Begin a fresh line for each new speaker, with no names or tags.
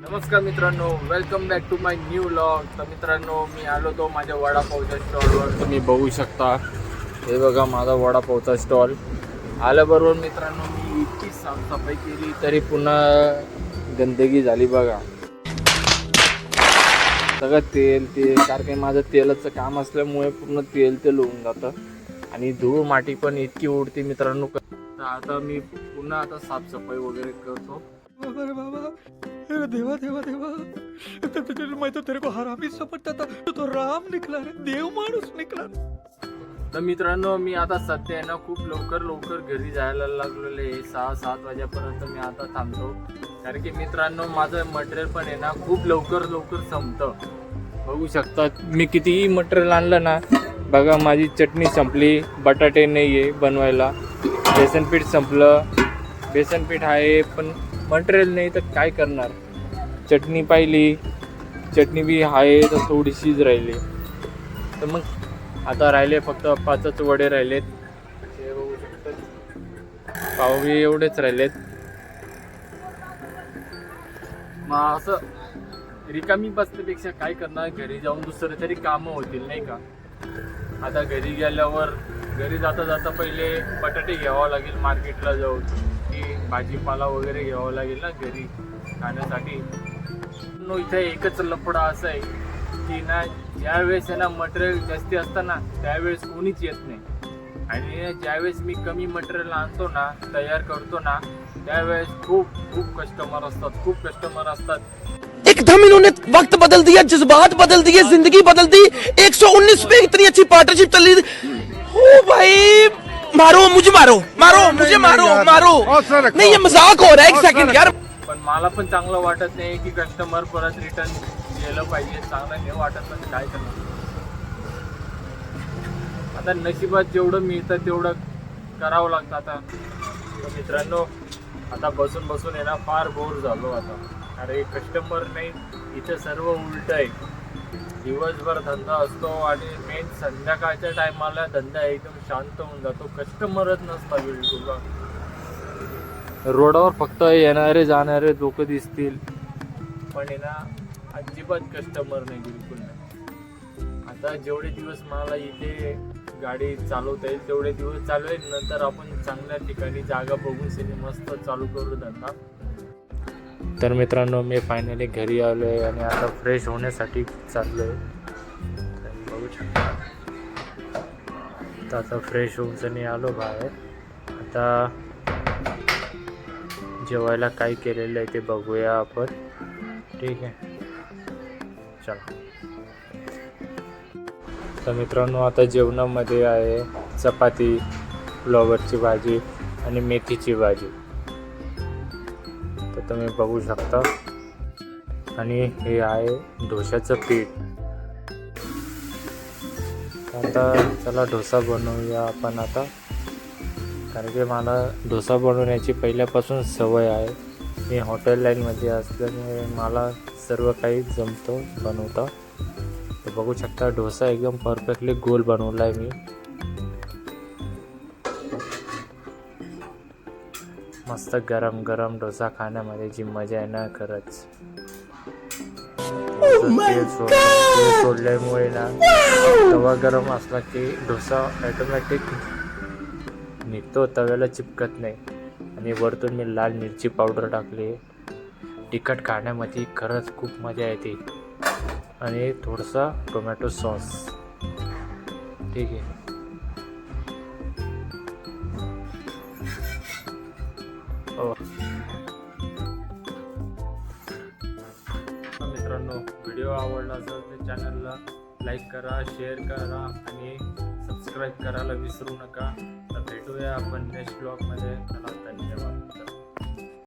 नमस्कार मित्रांनो, welcome back to my new vlog. तर मित्रांनो, मी आलो तो माझ्या वडापावच्या स्टॉलवर. तुम्ही बघू शकता, हे बघा माझा वडापावचा स्टॉल. आल्याबरोबर मित्रांनो, मी इतकी साफसफाई केली तरी पुन्हा गंदगी झाली बघा. सगळं तेल सारखं माझं तेलाचं काम असल्यामुळे पूर्ण तेल होऊन जातं आणि धूळ माती पण इतकी उडते मित्रांनो. तर आता मी पुन्हा आता साफसफाई वगैरे करतो.
अरे बाबा, अरे देवा देवा देवा, मैं तो तेरे को हरामी समझता था, तू तो राम निकला रे, देव माणूस निकला.
तर मित्रांनो, मी आता सध्या आहे ना खूप लवकर घरी जायला लागलेले. 6-7 वाजेपर्यंत मी आता थांबतो, कारण की मित्रांनो माझं मटेरियल पण आहे ना खूप लवकर संपतं. बघू शकता मी कितीही मटेरियल आणलं ना. बघा माझी चटणी संपली, बटाटे नाही आहे बनवायला, बेसन पीठ संपलं. बेसन पीठ आहे पण मटेरियल नाही तर काय करणार. चटणी पाहिली, चटणी बी आहे तर थोडीशीच राहिली. तर मग आता राहिले फक्त 5च वडे राहिलेत. हे बघू शकतात, पाव बी एवढेच राहिलेत. मग असं रिकामी बसण्यापेक्षा काय करणार, घरी जाऊन दुसरं तरी कामं होतील नाही का. आता घरी गेल्यावर घरी जाता पहिले बटाटे घ्यावं लागेल मार्केटला जाऊन, की भाजीपाला वगैरे घ्यावं लागेल ना घरी खाण्यासाठी. इथे एकच लफडा असा आहे की ना, ज्यावेळेस आहे ना मटेरियल जास्ती असतं ना त्यावेळेस कोणीच येत नाही, आणि ज्यावेळेस मी कमी मटेरियल आणतो ना, तयार करतो ना, त्यावेळेस खूप कस्टमर असतात.
एकदम इन्होंने वक्त बदल दिया, जज्बात बदल दिए, जिंदगी बदल दी. 119 पे इतनी अच्छी पार्टनरशिप चल रही थी. ओ भाई, मारो मुझे, मारो. नहीं, ये मजाक हो रहा है. एक सेकंड यार.
पण मला पण चांगलं वाटत नाही की कस्टमर परत रिटर्न गेलं पाहिजे. चांगलं नाही वाटत, पण काय करणार. आता नशिबात जेवढं मिळतं तेवढं करावं लागतं. आता मित्रांनो, आता बसून आहे ना फार बोर झालो आता. अरे कस्टमर नाही, इथं सर्व उलट आहे. दिवसभर धंदा असतो आणि मेन संध्याकाळच्या टायमाला धंदा एकदम शांत होऊन जातो. कस्टमरच नसता बिलकुल. रोडावर फक्त येणारे जाणारे लोक दिसतील, पण आहे ना अजिबात कस्टमर नाही, बिलकुल नाही. आता जेवढे दिवस मला इथे गाडी चालवता येईल तेवढे दिवस चालवेल. नंतर आपण चांगल्या ठिकाणी जागा बघून सिने मस्त चालू करू धंदा. तर मित्रांनो, मी फायनली घरी आलो आहे आणि आता फ्रेश होण्यासाठी चाललो आहे. बघू शकता, तर आता फ्रेश होऊन आलो बाहेर. आता जेवायला काय केलेलं आहे ते बघूया आपण. ठीक आहे, चला. तर मित्रांनो, आता जेवणामध्ये आहे चपाती, फ्लॉवरची भाजी आणि मेथीची भाजी. तर तुम्ही बघू शकता. आणि हे आहे डोशाचं पीठ. आता चला डोसा बनवूया आपण आता, कारण की मला डोसा बनवण्याची पहिल्यापासून सवय आहे. मी हॉटेल लाईनमध्ये असल्यामुळे मला सर्व काही जमतं बनवता. तर बघू शकता, डोसा एकदम परफेक्टली गोल बनवला आहे मी. मस्त गरम डोसा खाण्यामध्ये जी मजा आहे ना, खरंच. तेल सोडल्यामुळे ना तवा गरम असला की डोसा ऑटोमॅटिक निघतो, तव्याला चिपकत नाही. आणि वरतून मी लाल मिरची पावडर टाकली. तिखट खाण्यामध्ये खरंच खूप मजा येते. आणि थोडासा टोमॅटो सॉस. ठीक आहे. मित्रांनो, व्हिडिओ आवडला असेल तर चॅनलला लाईक करा, शेअर करा आणि सबस्क्राईब करायला विसरू नका. तर भेटूया आपण नेक्स्ट ब्लॉगमध्ये. चला, धन्यवाद.